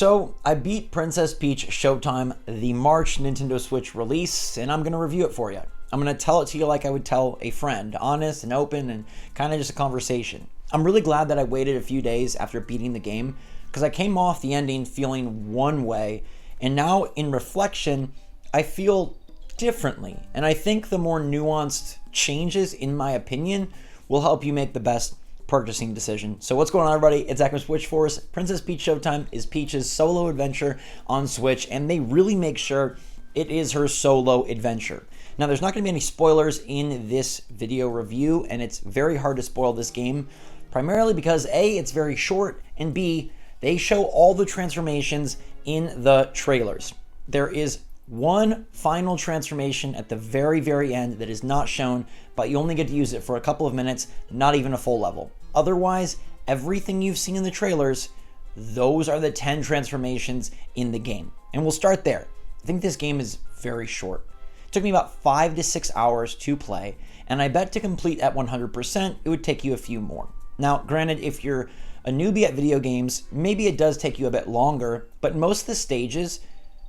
So I beat Princess Peach Showtime, the March Nintendo Switch release, and I'm going to review it for you. I'm going to tell it to you like I would tell a friend, honest and open and kind of just a conversation. I'm really glad that I waited a few days after beating the game because I came off the ending feeling one way, and now in reflection, I feel differently. And I think the more nuanced changes, in my opinion, will help you make the best purchasing decision. So what's going on, everybody? It's Zach from SwitchForce. Princess Peach Showtime is Peach's solo adventure on Switch, and they really make sure it is her solo adventure. Now, there's not going to be any spoilers in this video review, and it's very hard to spoil this game, primarily because A, it's very short, and B, they show all the transformations in the trailers. There is one final transformation at the very, very end that is not shown, but you only get to use it for a couple of minutes, not even a full level. Otherwise, everything you've seen in the trailers, those are the 10 transformations in the game. And we'll start there. I think this game is very short. It took me about 5 to 6 hours to play, and I bet to complete at 100%, it would take you a few more. Now, granted, if you're a newbie at video games, maybe it does take you a bit longer, but most of the stages,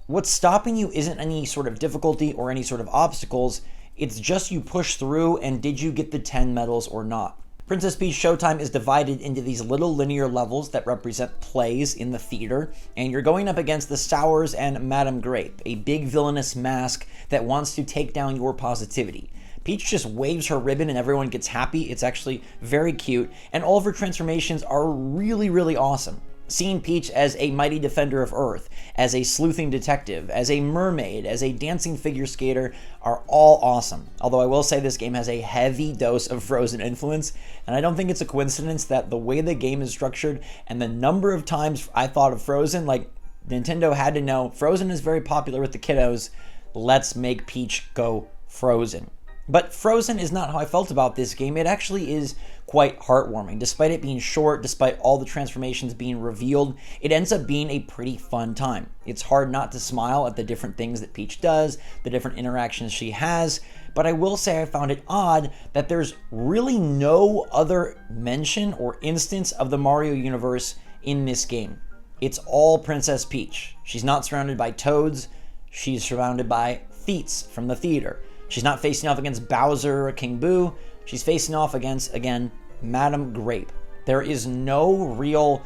what's stopping you isn't any sort of difficulty or any sort of obstacles. It's just you push through, and did you get the 10 medals or not? Princess Peach Showtime is divided into these little linear levels that represent plays in the theater, and you're going up against the Sours and Madame Grape, a big villainous mask that wants to take down your positivity. Peach just waves her ribbon and everyone gets happy. It's actually very cute, and all of her transformations are really, really awesome. Seeing Peach as a mighty defender of Earth, as a sleuthing detective, as a mermaid, as a dancing figure skater are all awesome. Although I will say this game has a heavy dose of Frozen influence, and I don't think it's a coincidence that the way the game is structured and the number of times I thought of Frozen, like Nintendo had to know Frozen is very popular with the kiddos, let's make Peach go Frozen. But Frozen is not how I felt about this game. It actually is quite heartwarming. Despite it being short, despite all the transformations being revealed, it ends up being a pretty fun time. It's hard not to smile at the different things that Peach does, the different interactions she has, but I will say I found it odd that there's really no other mention or instance of the Mario universe in this game. It's all Princess Peach. She's not surrounded by toads. She's surrounded by Theets from the theater. She's not facing off against Bowser or King Boo. She's facing off against, again, Madame Grape. There is no real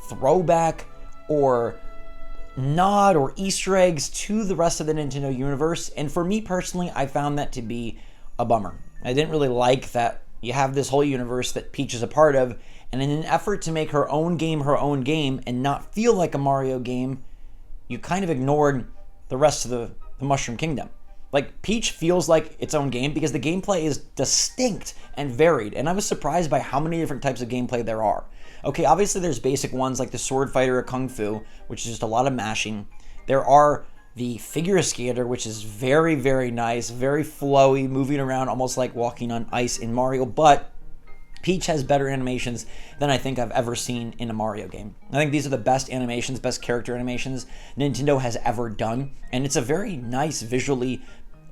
throwback or nod or Easter eggs to the rest of the Nintendo universe. And for me personally, I found that to be a bummer. I didn't really like that you have this whole universe that Peach is a part of, and in an effort to make her own game and not feel like a Mario game, you kind of ignored the rest of the Mushroom Kingdom. Like, Peach feels like its own game because the gameplay is distinct and varied, and I was surprised by how many different types of gameplay there are. Okay, obviously there's basic ones like the Sword Fighter or Kung Fu, which is just a lot of mashing. There are the Figure Skater, which is very, very nice, very flowy, moving around almost like walking on ice in Mario, but Peach has better animations than I think I've ever seen in a Mario game. I think these are the best animations, best character animations Nintendo has ever done, and it's a very nice, visually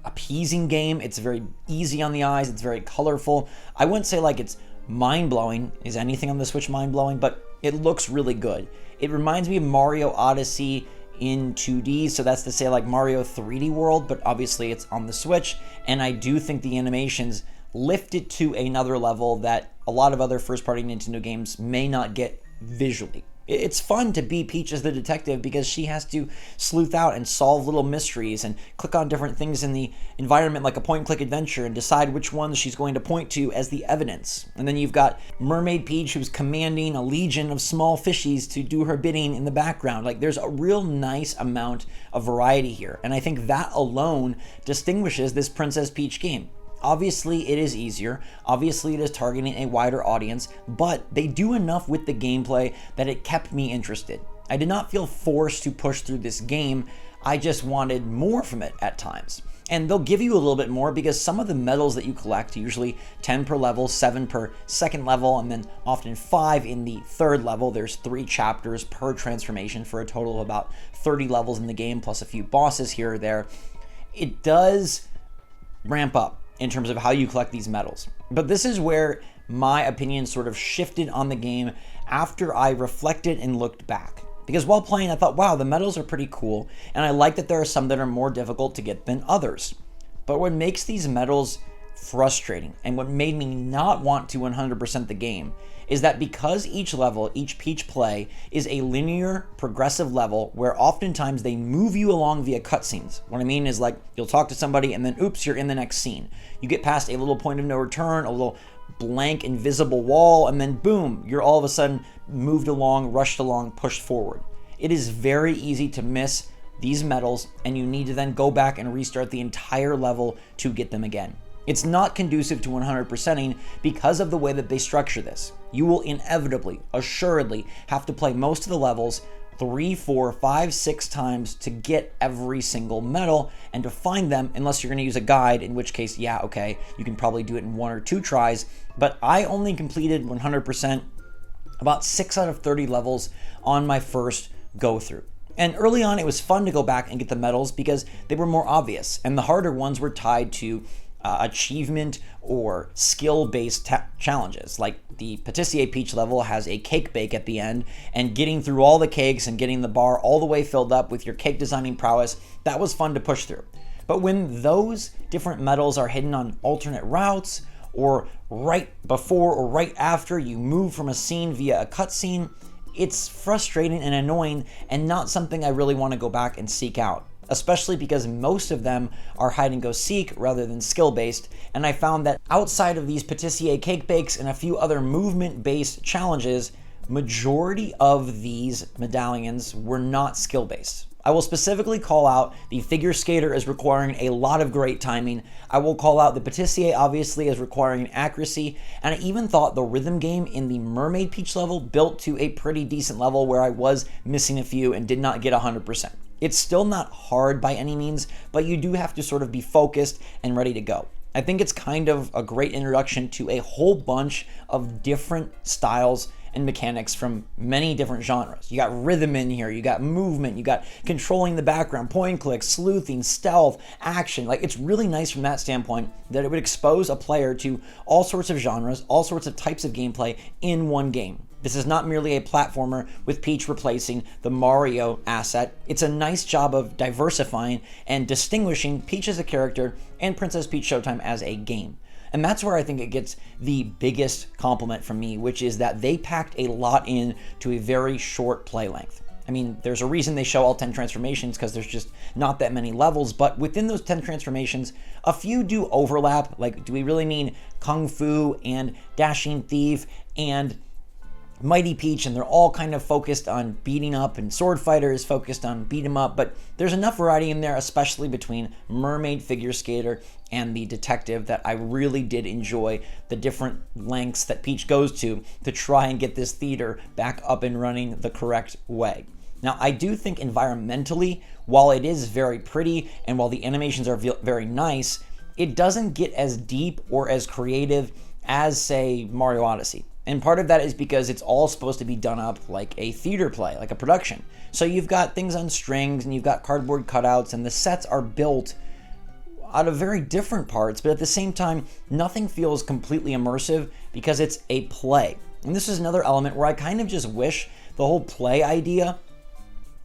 appeasing game. It's very easy on the eyes. It's very colorful. I wouldn't say like it's mind-blowing. Is anything on the Switch mind-blowing? But it looks really good. It reminds me of Mario Odyssey in 2D, so that's to say like Mario 3D World, but obviously it's on the Switch, and I do think the animations lift it to another level that a lot of other first-party Nintendo games may not get visually. It's fun to be Peach as the detective because she has to sleuth out and solve little mysteries and click on different things in the environment like a point-and-click adventure and decide which ones she's going to point to as the evidence. And then you've got Mermaid Peach, who's commanding a legion of small fishies to do her bidding in the background. Like, there's a real nice amount of variety here, and I think that alone distinguishes this Princess Peach game. Obviously, it is easier. Obviously, it is targeting a wider audience, but they do enough with the gameplay that it kept me interested. I did not feel forced to push through this game. I just wanted more from it at times. And they'll give you a little bit more because some of the medals that you collect, usually 10 per level, 7 per second level, and then often 5 in the third level. There's 3 chapters per transformation for a total of about 30 levels in the game, plus a few bosses here or there. It does ramp up in terms of how you collect these medals. But this is where my opinion sort of shifted on the game after I reflected and looked back. Because while playing, I thought, wow, the medals are pretty cool, and I like that there are some that are more difficult to get than others. But what makes these medals frustrating, and what made me not want to 100% the game, is that because each level, each Peach play, is a linear, progressive level where oftentimes they move you along via cutscenes. What I mean is, like, you'll talk to somebody and then, oops, you're in the next scene. You get past a little point of no return, a little blank invisible wall, and then boom, you're all of a sudden moved along, rushed along, pushed forward. It is very easy to miss these medals, and you need to then go back and restart the entire level to get them again. It's not conducive to 100%ing because of the way that they structure this. You will inevitably, assuredly, have to play most of the levels 3, 4, 5, 6 times to get every single medal and to find them, unless you're going to use a guide, in which case, yeah, okay, you can probably do it in 1 or 2 tries. But I only completed 100% about 6 out of 30 levels on my first go through. And early on, it was fun to go back and get the medals because they were more obvious, and the harder ones were tied to achievement or skill-based challenges. Like the Patissier Peach level has a cake bake at the end, and getting through all the cakes and getting the bar all the way filled up with your cake designing prowess, that was fun to push through. But when those different medals are hidden on alternate routes, or right before or right after you move from a scene via a cutscene, it's frustrating and annoying, and not something I really want to go back and seek out. Especially because most of them are hide and go seek rather than skill based, and I found that outside of these Patissier cake bakes and a few other movement based challenges, majority of these medallions were not skill based. I will specifically call out the figure skater as requiring a lot of great timing. I will call out the Patissier obviously as requiring accuracy, and I even thought the rhythm game in the Mermaid Peach level built to a pretty decent level where I was missing a few and did not get 100%. It's still not hard by any means, but you do have to sort of be focused and ready to go. I think it's kind of a great introduction to a whole bunch of different styles and mechanics from many different genres. You got rhythm in here, you got movement, you got controlling the background, point and click, sleuthing, stealth, action. Like, it's really nice from that standpoint that it would expose a player to all sorts of genres, all sorts of types of gameplay in one game. This is not merely a platformer with Peach replacing the Mario asset. It's a nice job of diversifying and distinguishing Peach as a character and Princess Peach Showtime as a game. And that's where I think it gets the biggest compliment from me, which is that they packed a lot in to a very short play length. I mean, there's a reason they show all 10 transformations, because there's just not that many levels, but within those 10 transformations, a few do overlap. Like, do we really mean Kung Fu and Dashing Thief and Mighty Peach, and they're all kind of focused on beating up, and Sword Fighter is focused on beat 'em up, but there's enough variety in there, especially between Mermaid Figure Skater and the Detective, that I really did enjoy the different lengths that Peach goes to try and get this theater back up and running the correct way. Now, I do think environmentally, while it is very pretty and while the animations are very nice, it doesn't get as deep or as creative as, say, Mario Odyssey. And part of that is because it's all supposed to be done up like a theater play, like a production. So you've got things on strings and you've got cardboard cutouts, and the sets are built out of very different parts, but at the same time, nothing feels completely immersive because it's a play. And this is another element where I kind of just wish the whole play idea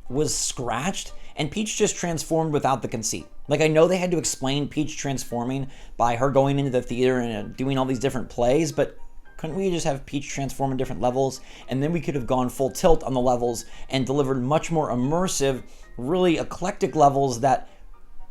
was scratched and Peach just transformed without the conceit. Like, I know they had to explain Peach transforming by her going into the theater and doing all these different plays, but couldn't we just have Peach transform in different levels, and then we could have gone full tilt on the levels and delivered much more immersive, really eclectic levels that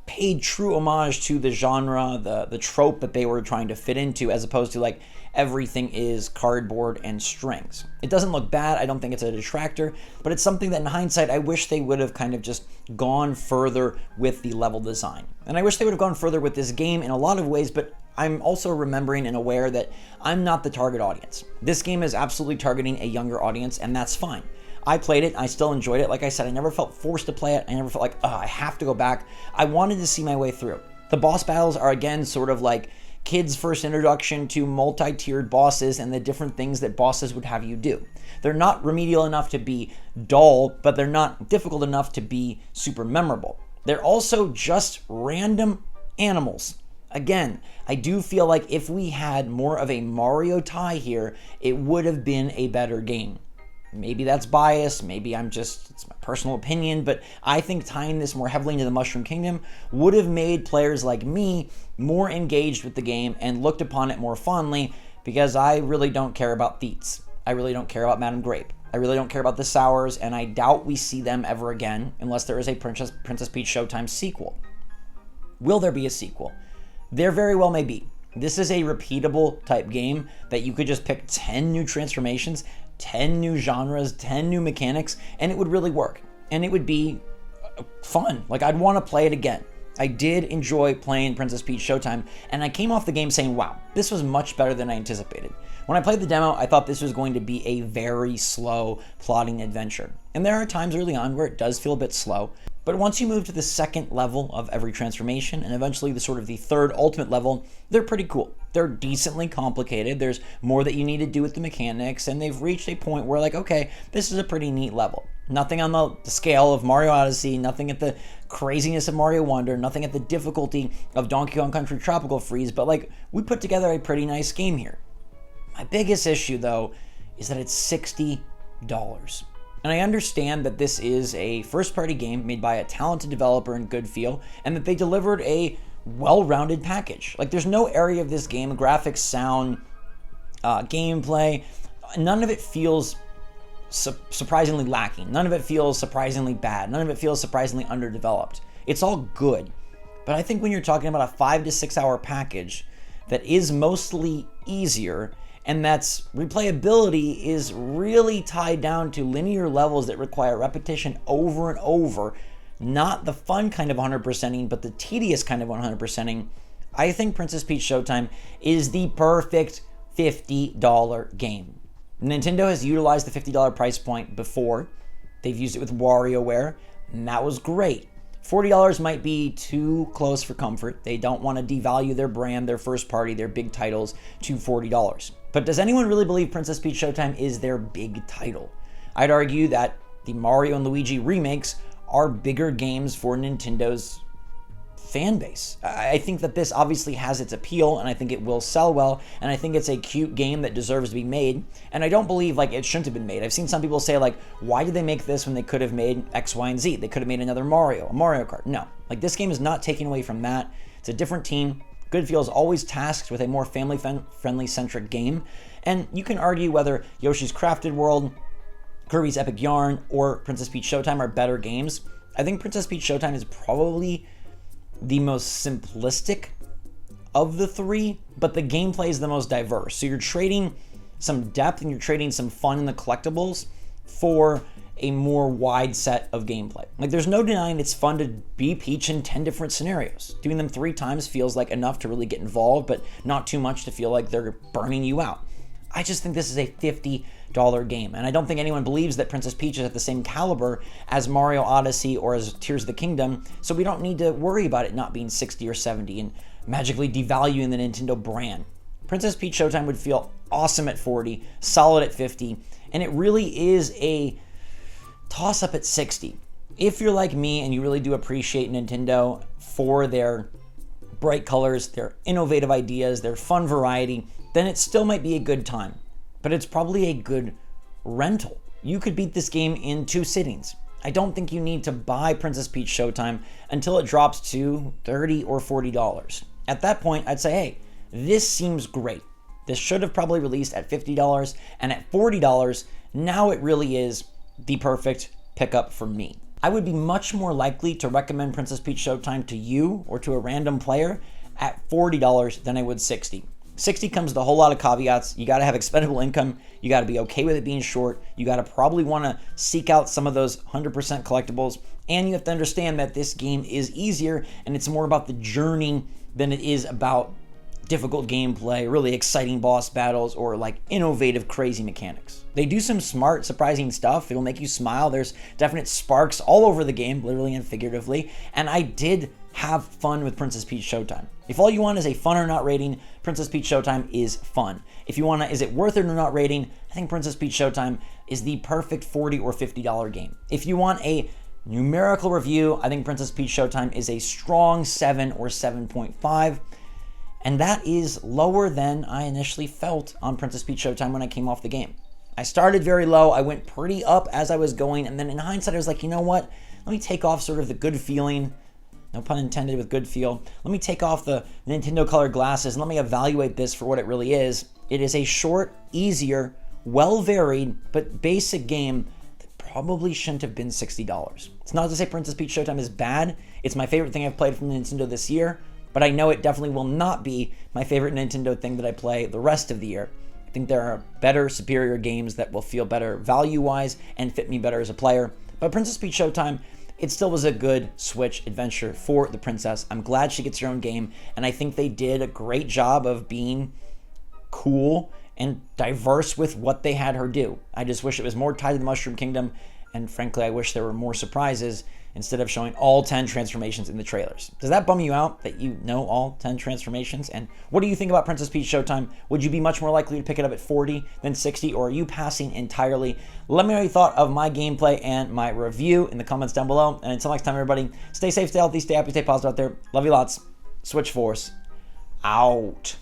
paid true homage to the genre, the trope that they were trying to fit into, as opposed to like everything is cardboard and strings. It doesn't look bad, I don't think it's a detractor, but it's something that in hindsight I wish they would have kind of just gone further with the level design. And I wish they would have gone further with this game in a lot of ways, but I'm also remembering and aware that I'm not the target audience. This game is absolutely targeting a younger audience, and that's fine. I played it, I still enjoyed it. Like I said, I never felt forced to play it. I never felt like, oh, I have to go back. I wanted to see my way through. The boss battles are, again, sort of like kids' first introduction to multi-tiered bosses and the different things that bosses would have you do. They're not remedial enough to be dull, but they're not difficult enough to be super memorable. They're also just random animals. Again, I do feel like if we had more of a Mario tie here, it would have been a better game. Maybe that's biased, maybe it's my personal opinion, but I think tying this more heavily into the Mushroom Kingdom would have made players like me more engaged with the game and looked upon it more fondly, because I really don't care about Theets. I really don't care about Madame Grape. I really don't care about the Sours, and I doubt we see them ever again unless there is a Princess Peach Showtime sequel. Will there be a sequel? There very well may be. This is a repeatable type game that you could just pick 10 new transformations, 10 new genres, 10 new mechanics, and it would really work. And it would be fun. Like, I'd want to play it again. I did enjoy playing Princess Peach Showtime, and I came off the game saying, wow, this was much better than I anticipated. When I played the demo, I thought this was going to be a very slow plotting adventure. And there are times early on where it does feel a bit slow, but once you move to the second level of every transformation, and eventually the third ultimate level, they're pretty cool. They're decently complicated. There's more that you need to do with the mechanics, and they've reached a point where, like, okay, this is a pretty neat level. Nothing on the scale of Mario Odyssey, nothing at the craziness of Mario Wonder, nothing at the difficulty of Donkey Kong Country Tropical Freeze, but, like, we put together a pretty nice game here. My biggest issue, though, is that it's $60. And I understand that this is a first-party game made by a talented developer in good feel, and that they delivered a well-rounded package. Like, there's no area of this game, graphics, sound, gameplay, none of it feels surprisingly lacking. None of it feels surprisingly bad. None of it feels surprisingly underdeveloped. It's all good. But I think when you're talking about a 5 to 6 hour package that is mostly easier, and that's replayability is really tied down to linear levels that require repetition over and over, not the fun kind of 100%ing, but the tedious kind of 100%ing, I think Princess Peach Showtime is the perfect $50 game. Nintendo has utilized the $50 price point before. They've used it with WarioWare, and that was great. $40 might be too close for comfort. They don't want to devalue their brand, their first party, their big titles to $40. But does anyone really believe Princess Peach Showtime is their big title? I'd argue that the Mario and Luigi remakes are bigger games for Nintendo's fan base. I think that this obviously has its appeal, and I think it will sell well, and I think it's a cute game that deserves to be made, and I don't believe like it shouldn't have been made. I've seen some people say like, why did they make this when they could have made X, Y, and Z? They could have made another Mario, a Mario Kart. No, like this game is not taking away from that. It's a different team. Good Feel is always tasked with a more family-friendly centric game, and you can argue whether Yoshi's Crafted World, Kirby's Epic Yarn, or Princess Peach Showtime are better games. I think Princess Peach Showtime is probably the most simplistic of the three, but the gameplay is the most diverse. So you're trading some depth and you're trading some fun in the collectibles for a more wide set of gameplay. Like there's no denying it's fun to be Peach in 10 different scenarios. Doing them 3 times feels like enough to really get involved, but not too much to feel like they're burning you out. I just think this is a $50 game, and I don't think anyone believes that Princess Peach is at the same caliber as Mario Odyssey or as Tears of the Kingdom, so we don't need to worry about it not being 60 or 70 and magically devaluing the Nintendo brand. Princess Peach Showtime would feel awesome at 40, solid at 50, and it really is a toss-up at 60. If you're like me and you really do appreciate Nintendo for their bright colors, their innovative ideas, their fun variety, then it still might be a good time. But it's probably a good rental. You could beat this game in 2 sittings. I don't think you need to buy Princess Peach Showtime until it drops to $30 or $40. At that point, I'd say, hey, this seems great. This should have probably released at $50, and at $40, now it really is the perfect pickup for me. I would be much more likely to recommend Princess Peach Showtime to you or to a random player at $40 than I would $60. 60 comes with a whole lot of caveats. You got to have expendable income. You got to be okay with it being short. You got to probably want to seek out some of those 100% collectibles. And you have to understand that this game is easier and it's more about the journey than it is about difficult gameplay, really exciting boss battles, or like innovative, crazy mechanics. They do some smart, surprising stuff. It'll make you smile. There's definite sparks all over the game, literally and figuratively. And I did have fun with Princess Peach Showtime. If all you want is a fun or not rating, Princess Peach Showtime is fun. If you want to, is it worth it or not rating, I think Princess Peach Showtime is the perfect $40 or $50 game. If you want a numerical review, I think Princess Peach Showtime is a strong 7 or 7.5. And that is lower than I initially felt on Princess Peach Showtime when I came off the game. I started very low. I went pretty up as I was going. And then in hindsight, I was like, you know what? Let me take off sort of the good feeling. No pun intended with good feel. Let me take off the Nintendo color glasses and let me evaluate this for what it really is. It is a short, easier, well-varied, but basic game that probably shouldn't have been $60. It's not to say Princess Peach Showtime is bad. It's my favorite thing I've played from Nintendo this year, but I know it definitely will not be my favorite Nintendo thing that I play the rest of the year. I think there are better, superior games that will feel better value-wise and fit me better as a player. But Princess Peach Showtime, it still was a good Switch adventure for the princess. I'm glad she gets her own game, and I think they did a great job of being cool and diverse with what they had her do. I just wish it was more tied to the Mushroom Kingdom, and frankly, I wish there were more surprises instead of showing all 10 transformations in the trailers. Does that bum you out that you know all 10 transformations? And what do you think about Princess Peach Showtime? Would you be much more likely to pick it up at 40 than 60, or are you passing entirely? Let me know what you thought of my gameplay and my review in the comments down below. And until next time, everybody, stay safe, stay healthy, stay happy, stay positive out there. Love you lots. SwitchForce out.